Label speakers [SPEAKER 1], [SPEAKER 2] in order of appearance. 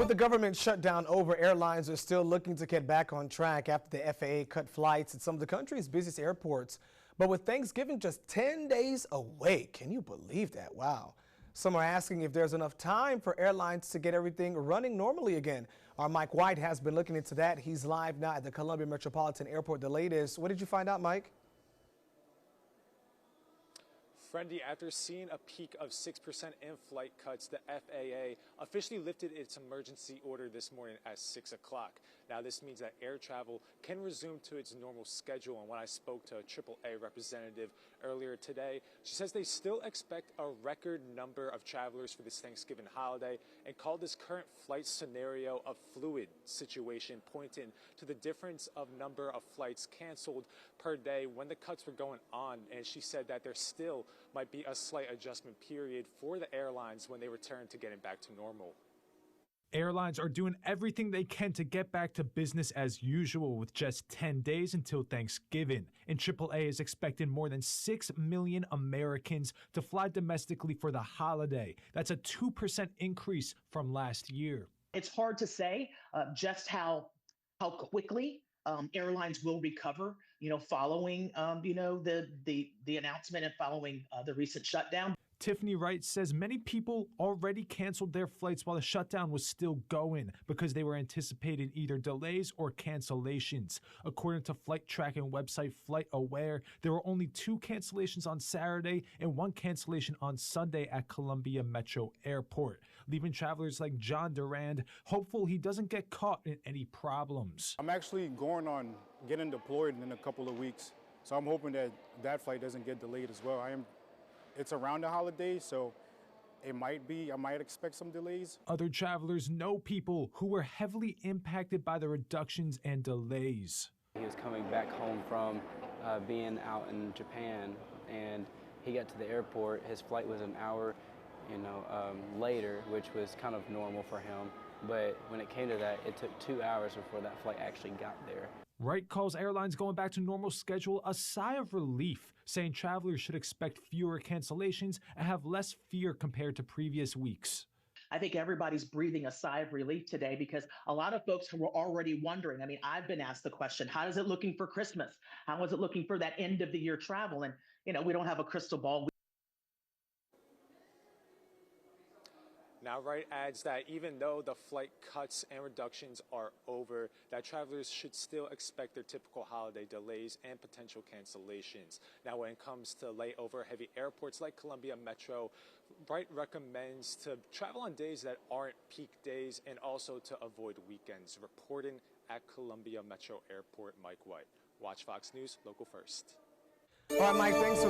[SPEAKER 1] with the government shutdown over, airlines are still looking to get back on track after the FAA cut flights at some of the country's busiest airports. But with Thanksgiving just 10 days away, can you believe that? Wow. Some are asking if there's enough time for airlines to get everything running normally again. Our Mike White has been looking into that. He's live now at the Columbia Metropolitan Airport. The latest. What did you find out, Mike?
[SPEAKER 2] Friendy, after seeing a peak of 6% in flight cuts, the FAA officially lifted its emergency order this morning at 6 o'clock. Now, this means that air travel can resume to its normal schedule. And when I spoke to a AAA representative earlier today, she says they still expect a record number of travelers for this Thanksgiving holiday and called this current flight scenario a fluid situation, pointing to the difference of number of flights canceled per day when the cuts were going on. And she said that there still might be a slight adjustment period for the airlines when they return to getting back to normal.
[SPEAKER 3] Airlines are doing everything they can to get back to business as usual with just 10 days until Thanksgiving. And AAA is expecting more than 6 million Americans to fly domestically for the holiday. That's a 2% increase from last year.
[SPEAKER 4] It's hard to say just how quickly airlines will recover, following, the announcement and following the recent shutdown.
[SPEAKER 3] Tiffany Wright says many people already canceled their flights while the shutdown was still going because they were anticipating either delays or cancellations. According to flight tracking website FlightAware, there were only 2 cancellations on Saturday and 1 cancellation on Sunday at Columbia Metro Airport, leaving travelers like John Durand hopeful he doesn't get caught in any problems.
[SPEAKER 5] I'm actually getting deployed in a couple of weeks, so I'm hoping that flight doesn't get delayed as well. It's around the holidays, so I might expect some delays.
[SPEAKER 3] Other travelers know people who were heavily impacted by the reductions and delays.
[SPEAKER 6] He was coming back home from being out in Japan, and he got to the airport. His flight was an hour, later, which was kind of normal for him. But when it came to that, it took 2 hours before that flight actually got there.
[SPEAKER 3] Wright calls airlines going back to normal schedule a sigh of relief, saying travelers should expect fewer cancellations and have less fear compared to previous weeks.
[SPEAKER 4] I think everybody's breathing a sigh of relief today because a lot of folks were already wondering. I mean, I've been asked the question, how is it looking for Christmas? How is it looking for that end of the year travel? And, we don't have a crystal ball.
[SPEAKER 2] Now, Wright adds that even though the flight cuts and reductions are over, that travelers should still expect their typical holiday delays and potential cancellations. Now, when it comes to layover-heavy airports like Columbia Metro, Wright recommends to travel on days that aren't peak days and also to avoid weekends. Reporting at Columbia Metro Airport, Mike White. Watch Fox News, local first.
[SPEAKER 1] All right, Mike, thanks.